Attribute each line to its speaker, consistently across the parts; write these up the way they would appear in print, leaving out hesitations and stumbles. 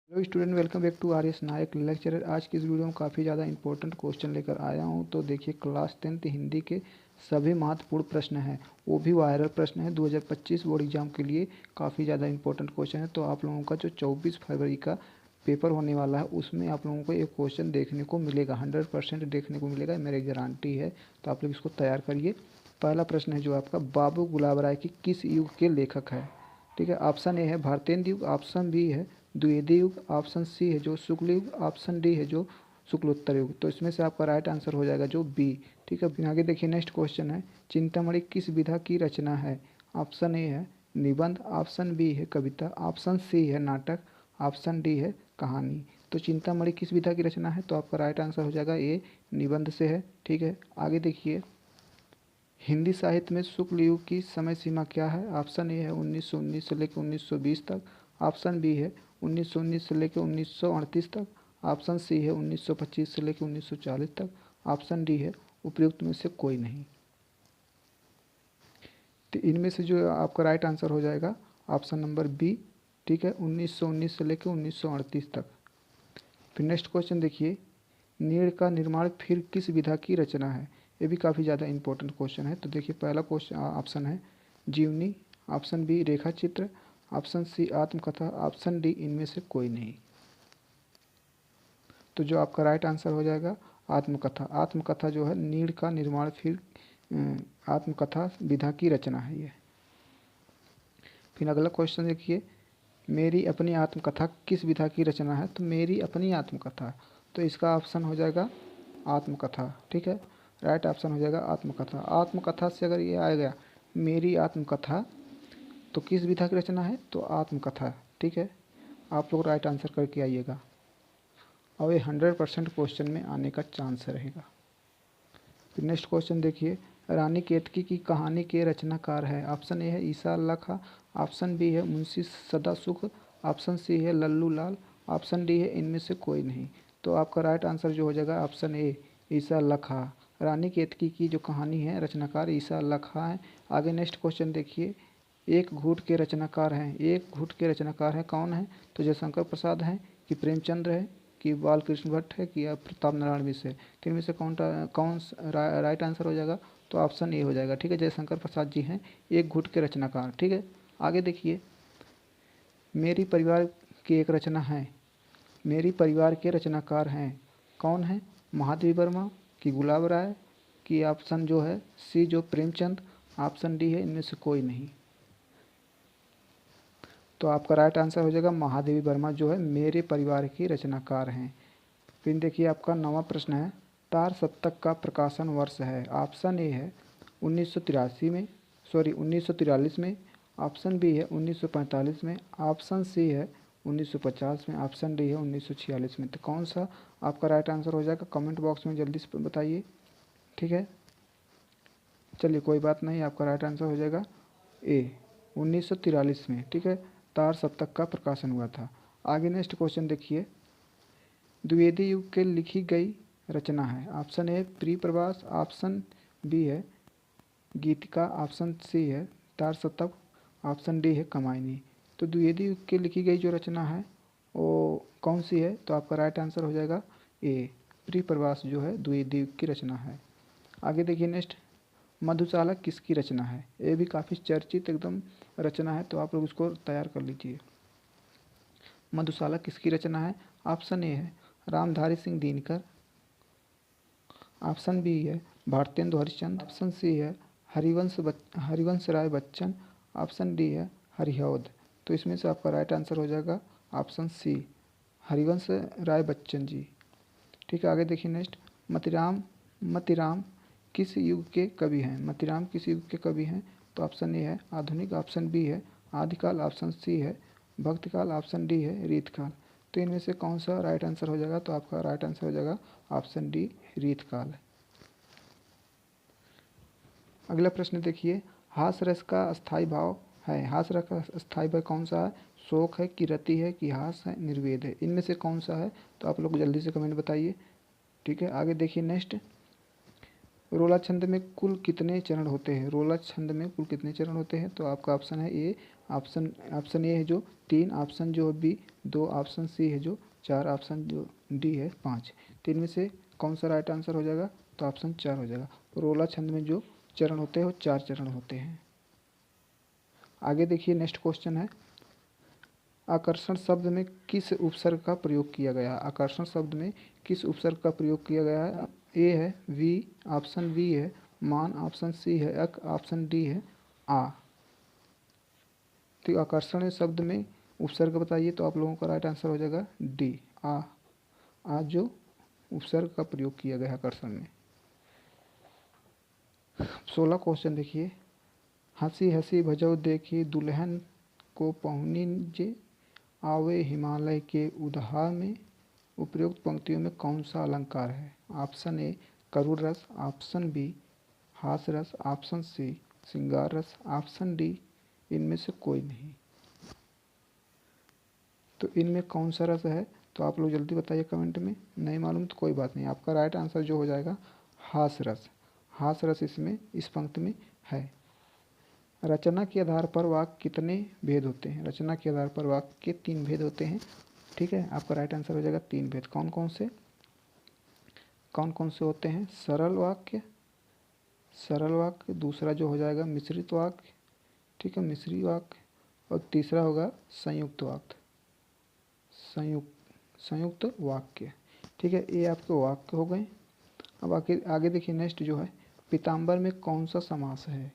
Speaker 1: Hello student, welcome back to R S Nayak lecturer. आज की इस वीडियो में काफ़ी ज़्यादा इंपॉर्टेंट क्वेश्चन लेकर आया हूं। तो देखिए, क्लास 10th हिंदी के सभी महत्वपूर्ण प्रश्न हैं, वो भी वायरल प्रश्न है। 2025 बोर्ड एग्जाम के लिए काफ़ी ज़्यादा इंपॉर्टेंट क्वेश्चन है। तो आप लोगों का जो 24 फरवरी का पेपर होने वाला है उसमें आप लोगों को एक क्वेश्चन देखने को मिलेगा, 100% देखने को मिलेगा, मेरी गारंटी है। तो आप लोग इसको तैयार करिए। पहला प्रश्न है जो आपका, बाबू गुलाब राय की किस युग के लेखक है? ठीक है, ऑप्शन ए है भारतेंदु युग, ऑप्शन बी है द्विवेदी युग, ऑप्शन सी है जो शुक्ल युग, ऑप्शन डी है जो शुक्लोत्तर युग। तो इसमें से आपका राइट आंसर हो जाएगा जो बी। ठीक है, फिर आगे देखिए, नेक्स्ट क्वेश्चन है, चिंतामणि किस विधा की रचना है? ऑप्शन ए है निबंध, ऑप्शन बी है कविता, ऑप्शन सी है नाटक, ऑप्शन डी है कहानी। तो चिंतामणि किस विधा की रचना है? तो आपका राइट आंसर हो जाएगा ए, निबंध से है। ठीक है, आगे देखिए, हिंदी साहित्य में शुक्ल युग की समय सीमा क्या है? ऑप्शन ए है 1919 से लेकर 1920 तक, ऑप्शन बी है 1919 से लेकर 1938 तक, ऑप्शन सी है 1925 से लेकर 1940 तक, ऑप्शन डी है उपयुक्त में से कोई नहीं। तो इनमें से जो आपका राइट आंसर हो जाएगा ऑप्शन नंबर बी। ठीक है, 1919 से लेकर 1938 तक। फिर नेक्स्ट क्वेश्चन देखिए, नीड़ का निर्माण फिर किस विधा की रचना है? ये भी काफ़ी ज़्यादा इंपॉर्टेंट क्वेश्चन है। तो देखिए, पहला क्वेश्चन ऑप्शन है जीवनी, ऑप्शन बी रेखा चित्र, ऑप्शन सी आत्मकथा, ऑप्शन डी इनमें से कोई नहीं। तो जो आपका राइट आंसर हो जाएगा आत्मकथा। आत्मकथा जो है नीड़ का निर्माण फिर आत्मकथा विधा की रचना है ये। फिर अगला क्वेश्चन देखिए, मेरी अपनी आत्मकथा किस विधा की रचना है? तो मेरी अपनी आत्मकथा, तो इसका ऑप्शन हो जाएगा आत्मकथा। ठीक है, राइट ऑप्शन हो जाएगा आत्मकथा। आत्मकथा से अगर ये आ गया मेरी आत्मकथा, तो किस विधा की रचना है? तो आत्मकथा। ठीक है, आप लोग राइट आंसर करके आइएगा और ये 100% क्वेश्चन में आने का चांस रहेगा। फिर नेक्स्ट क्वेश्चन देखिए, रानी केतकी की कहानी के रचनाकार है? ऑप्शन ए है ईसा अल्लाह खां, ऑप्शन बी है मुंशी सदासुख, ऑप्शन सी है लल्लू लाल, ऑप्शन डी है इनमें से कोई नहीं। तो आपका राइट आंसर जो हो जाएगा ऑप्शन ए, ईसा अल्लाह खां। रानी केतकी की जो कहानी है रचनाकार ईसा अल्लाह खां है। आगे नेक्स्ट क्वेश्चन देखिए, एक घूट के रचनाकार हैं, एक घूट के रचनाकार हैं कौन है? तो जयशंकर प्रसाद हैं, कि प्रेमचंद्र है, कि बालकृष्ण भट्ट है, कि या प्रताप नारायण मिश्र है। तो इनमें से कौन राइट आंसर हो जाएगा? तो ऑप्शन ए हो जाएगा। ठीक है, जयशंकर प्रसाद जी हैं एक घुट के रचनाकार। ठीक है, आगे देखिए, मेरी परिवार की एक रचना है, मेरी परिवार के रचनाकार हैं कौन है? महादेवी वर्मा, कि गुलाब राय, कि ऑप्शन जो है सी जो प्रेमचंद, ऑप्शन डी है इनमें से कोई नहीं। तो आपका राइट आंसर हो जाएगा महादेवी वर्मा जो है मेरे परिवार की रचनाकार हैं। फिर देखिए, आपका 9वां प्रश्न है, तार सप्तक का प्रकाशन वर्ष है? ऑप्शन ए है 1983 में, सॉरी 1943 में, ऑप्शन बी है 1945 में, ऑप्शन सी है 1950 में, ऑप्शन डी है 1946 में। तो कौन सा आपका राइट आंसर हो जाएगा? कमेंट बॉक्स में जल्दी से बताइए। ठीक है, चलिए कोई बात नहीं, आपका राइट आंसर हो जाएगा ए, 1943 में। ठीक है, तार सप्तक का प्रकाशन हुआ था। आगे नेक्स्ट क्वेश्चन देखिए, द्विवेदी युग के लिखी गई रचना है? ऑप्शन ए प्रिय प्रवास, ऑप्शन बी है गीतिका, ऑप्शन सी है तार शतक, ऑप्शन डी है कमायनी। तो द्विवेदी युग के लिखी गई जो रचना है वो कौन सी है? तो आपका राइट आंसर हो जाएगा ए, प्रिय प्रवास जो है द्विवेदी युग की रचना है। आगे देखिए नेक्स्ट, मधुशाला किसकी रचना है? ये भी काफ़ी चर्चित एकदम रचना है, तो आप लोग इसको तैयार कर लीजिए। मधुशाला किसकी रचना है? ऑप्शन ए है रामधारी सिंह दिनकर, ऑप्शन बी है भारतेंदु हरिश्चंद्र, ऑप्शन सी है हरिवंश राय बच्चन, ऑप्शन डी है हरिहौद। तो इसमें से आपका राइट आंसर हो जाएगा ऑप्शन सी, हरिवंश राय बच्चन जी। ठीक है, आगे देखिए नेक्स्ट, मतिराम किस युग के कवि हैं? मतिराम किस युग के कवि हैं? तो ऑप्शन ए है आधुनिक, ऑप्शन बी है आदिकाल, ऑप्शन सी है भक्तकाल, ऑप्शन डी है रीतकाल। तो इनमें से कौन सा राइट आंसर हो जाएगा? तो आपका राइट आंसर हो जाएगा ऑप्शन डी, रीतकाल। अगला प्रश्न देखिए, हास रस का स्थायी भाव है? हास रस का स्थायी भाव कौन सा है? शोक है, कि रति है, कि हास है, निर्वेद है? इनमें से कौन सा है? तो आप लोग जल्दी से कमेंट बताइए। ठीक है, आगे देखिए नेक्स्ट, रोला छंद में कुल कितने चरण होते हैं? रोला छंद में कुल कितने चरण होते हैं? तो आपका ऑप्शन है ए, ऑप्शन ए है जो 3, ऑप्शन जो बी 2, ऑप्शन सी है जो 4, ऑप्शन जो डी है 5। 3 में से कौन सा राइट आंसर हो जाएगा? तो ऑप्शन 4 हो जाएगा। रोला छंद में जो चरण होते हैं वो 4 चरण होते हैं। आगे देखिए, नेक्स्ट क्वेश्चन है, आकर्षण शब्द में किस उपसर्ग का प्रयोग किया गया है? आकर्षण शब्द में किस उपसर्ग का प्रयोग किया गया है? ए है वी, ऑप्शन बी है मान, ऑप्शन सी है अक, ऑप्शन डी है आ। तो आकर्षण शब्द में उपसर्ग बताइए, तो आप लोगों का राइट आंसर हो जाएगा डी आ। आ जो उपसर्ग का प्रयोग किया गया है आकर्षण में। 16 क्वेश्चन देखिए, हंसी हंसी भजौ देखी दुल्हन को पहुनी जे आवे हिमालय के उद्हा में उपयुक्त पंक्तियों में कौन सा अलंकार है? ऑप्शन ए करुण रस, ऑप्शन बी हास रस, ऑप्शन सी श्रृंगार रस, ऑप्शन डी इनमें से कोई नहीं। तो इनमें कौन सा रस है? तो आप लोग जल्दी बताइए कमेंट में। नहीं मालूम तो कोई बात नहीं, आपका राइट आंसर जो हो जाएगा हास रस। हास रस इसमें इस पंक्ति में है। रचना के आधार पर वाक्य कितने भेद होते हैं? रचना के आधार पर वाक्य के 3 भेद होते हैं। ठीक है, आपका राइट आंसर हो जाएगा 3 भेद। कौन कौन से होते हैं? सरल वाक्य, दूसरा जो हो जाएगा मिश्रित वाक्य, ठीक है, मिश्री वाक्य, और तीसरा होगा संयुक्त वाक्य, संयुक्त वाक्य। ठीक है, ये आपके वाक्य हो गए। अब आगे देखिए, नेक्स्ट जो है, पीताम्बर में कौन सा समास है?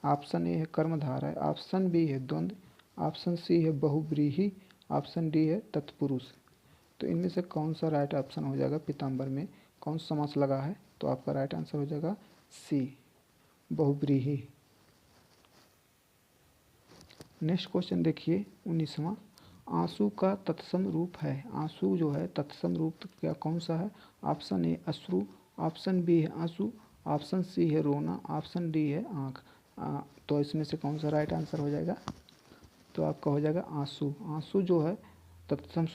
Speaker 1: ऑप्शन ए है कर्मधारय, ऑप्शन बी है द्वंद्व, ऑप्शन सी है बहुव्रीहि, ऑप्शन डी है तत्पुरुष। तो इनमें से कौन सा राइट ऑप्शन हो जाएगा? पीताम्बर में कौन सा समास लगा है? तो आपका राइट आंसर हो जाएगा सी बहुव्रीहि। नेक्स्ट क्वेश्चन देखिए, 19वां, आंसू का तत्सम रूप है। आंसू जो है तत्सम रूप क्या कौन सा है? ऑप्शन ए अश्रु, ऑप्शन बी है आंसू, ऑप्शन सी है रोना, ऑप्शन डी है आँख। तो इसमें से कौन सा राइट आंसर हो जाएगा? तो आपका हो जाएगा आंसू। आंसू जो है तत्सम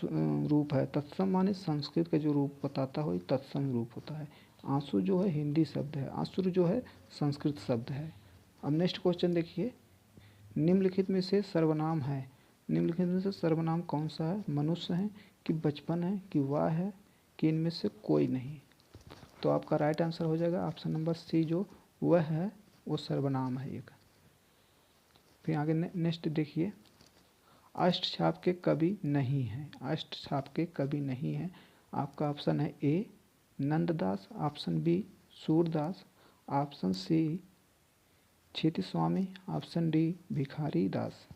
Speaker 1: रूप है। तत्सम माने संस्कृत का जो रूप बताता हो तत्सम रूप होता है। आंसू जो है हिंदी शब्द है, आंसुर जो है संस्कृत शब्द है। अब नेक्स्ट क्वेश्चन देखिए, निम्नलिखित में से सर्वनाम है। निम्नलिखित में से सर्वनाम कौन सा है? मनुष्य है कि बचपन है कि वाह है कि इनमें से कोई नहीं? तो आपका राइट आंसर हो जाएगा ऑप्शन नंबर सी, जो वह है वो सर्वनाम है एक। फिर आगे नेक्स्ट देखिए, अष्टछाप के कवि नहीं है। अष्टछाप के कवि नहीं है। आपका ऑप्शन है A Nanddas, option B Surdas, option C Kshiti Swami, option D Bhikhari Das.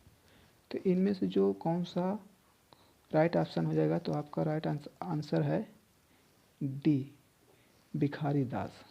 Speaker 1: तो इनमें से जो कौन सा राइट ऑप्शन हो जाएगा? तो आपका राइट आंसर है डी भिखारी दास।